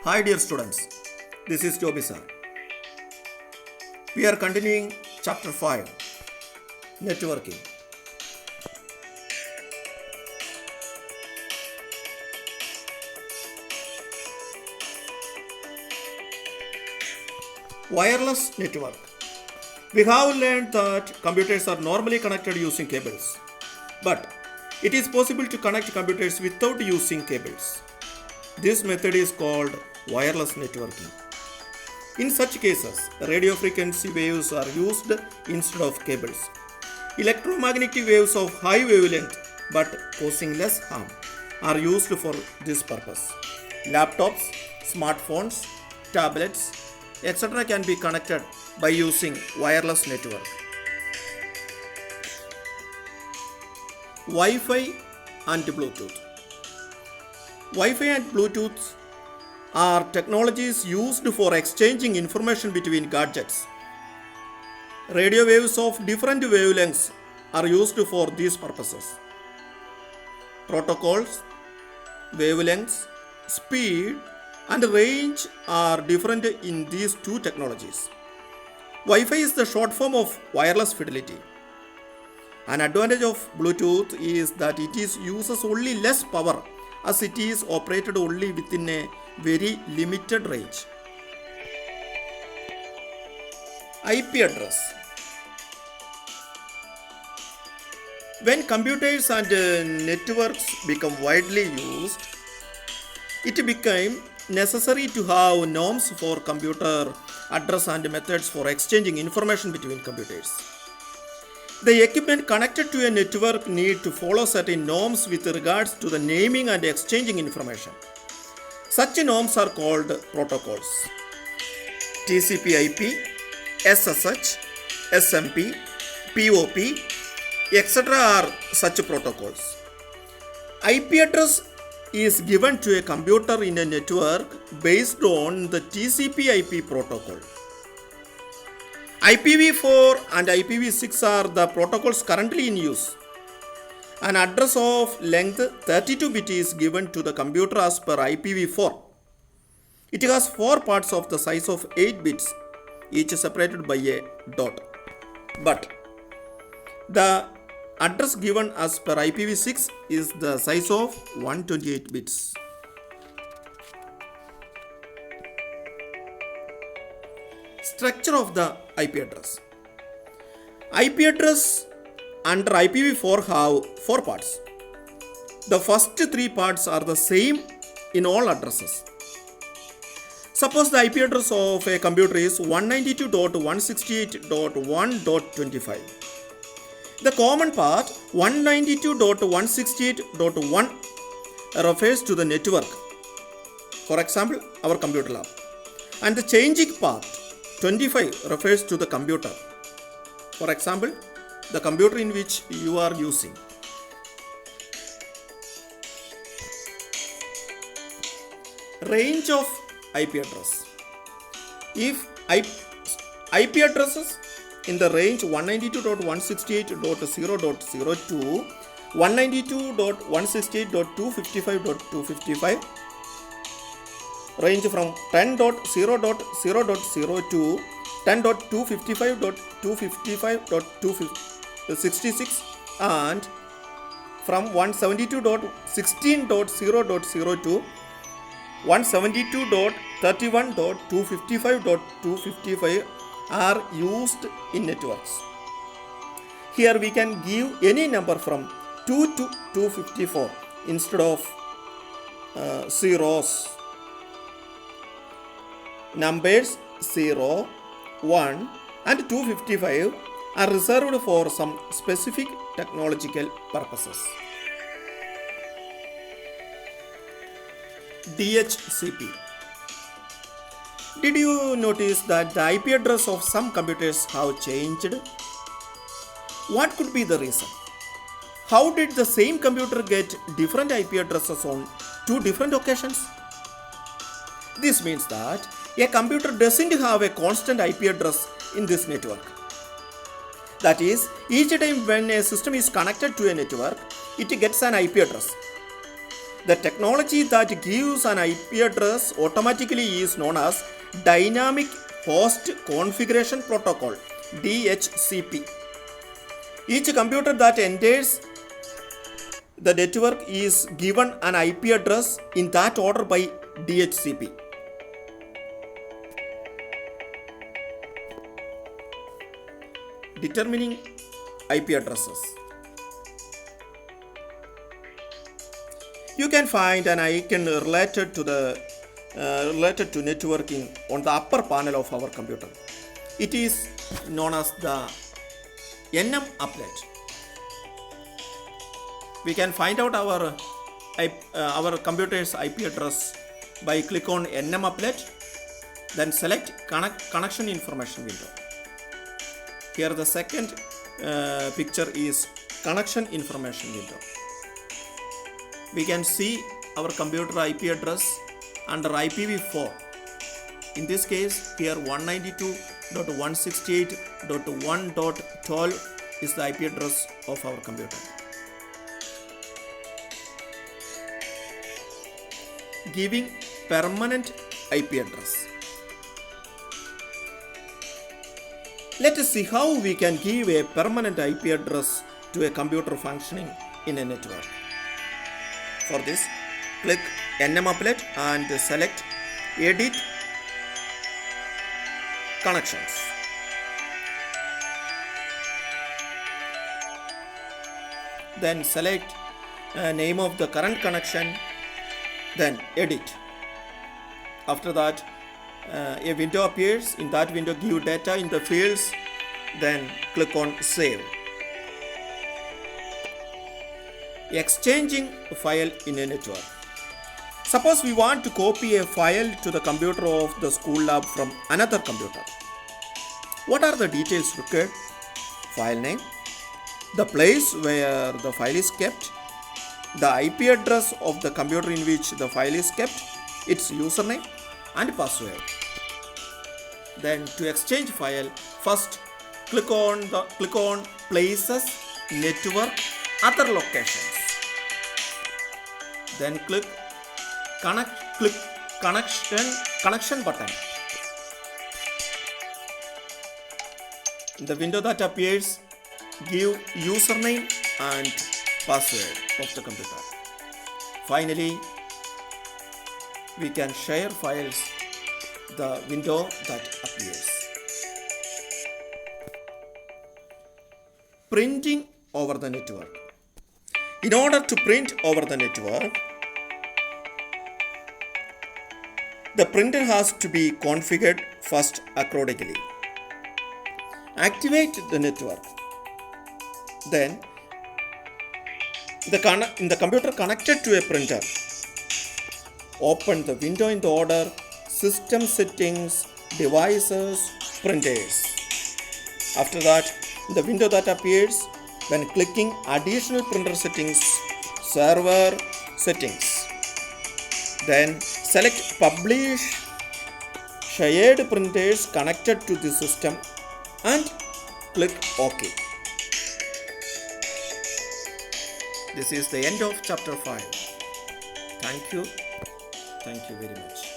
Hi dear students, this is Joby sir. We are continuing chapter 5, networking. Wireless network. We have learned that computers are normally connected using cables, but it is possible to connect computers without using cables. This method is called wireless networking. In such cases, radio frequency waves are used instead of cables. Electromagnetic waves of high wavelength but causing less harm are used for this purpose. Laptops, smartphones, tablets, etc. can be connected by using wireless network. Wi-Fi and Bluetooth. Wi-Fi and Bluetooth are technologies used for exchanging information between gadgets. Radio waves of different wavelengths are used for these purposes. Protocols, wavelengths, speed, and range are different in these two technologies. Wi-Fi is the short form of wireless fidelity. An advantage of Bluetooth is that it uses only less power as it is operated only within a very limited range. IP address. When computers and networks become widely used, it became necessary to have norms for computer address and methods for exchanging information between computers. The equipment connected to a network need to follow certain norms with regards to the naming and exchanging information. Such norms are called protocols. TCP/IP, SSH, SMP, POP, etc. are such protocols. IP address is given to a computer in a network based on the TCP/IP protocol. IPv4 and IPv6 are the protocols currently in use. An address of length 32-bit is given to the computer as per IPv4. It has 4 parts of the size of 8 bits, each separated by a dot. But the address given as per IPv6 is the size of 128 bits. Structure of the IP address. IP address under IPv4 have 4 parts. The first 3 parts are the same in all addresses. Suppose the IP address of a computer is 192.168.1.25. The common part 192.168.1 refers to the network, for example our computer lab, and the changing part 25 refers to the computer, for example the computer in which you are using. Range of IP address. If IP addresses in the range 192.168.0.02, 192.168.255.255, range from 10.0.0.0 to 10.255.255.266, and from 172.16.0.0 to 172.31.255.255 are used in networks. Here we can give any number from 2 to 254 instead of zeros. Numbers 0, 1 and 255 are reserved for some specific technological purposes. DHCP. Did you notice that the IP address of some computers have changed? What could be the reason? How did the same computer get different IP addresses on 2 different occasions? This means that a computer doesn't have a constant IP address in this network. That is, each time when a system is connected to a network, it gets an IP address. The technology that gives an IP address automatically is known as Dynamic Host Configuration Protocol (DHCP). Each computer that enters the network is given an IP address in that order by DHCP. Determining IP addresses. You can find an icon related to networking on the upper panel of our computer. It is known as the NM applet. We can find out our computer's IP address by click on NM applet, then select connection information window. Here the second picture is connection information window. We can see our computer IP address under IPv4. In this case, here 192.168.1.12 is the IP address of our computer. Giving permanent IP address. Let us see how we can give a permanent IP address to a computer functioning in a network. For this, click NM applet and select Edit Connections. Then select name of the current connection, then edit. After that, a window appears. In that window, give data in the fields, then click on Save. Exchanging a file in a network. Suppose we want to copy a file to the computer of the school lab from another computer. What are the details required? File name, the place where the file is kept, the IP address of the computer in which the file is kept, its username and password. Then to exchange file, first click on Places, Network, Other Locations. Then click Connection button. In the window that appears, give username and password of the computer. Finally, we can share files, the window that appears. Printing over the network. In order to print over the network, the printer has to be configured first accordingly. Activate the network. Then, in the computer connected to a printer, open the window in the order System Settings, Devices, Printers. After that, the window that appears, when clicking Additional Printer Settings, Server Settings. Then select Publish Shared Printers connected to the system and click OK. This is the end of chapter 5. Thank you very much.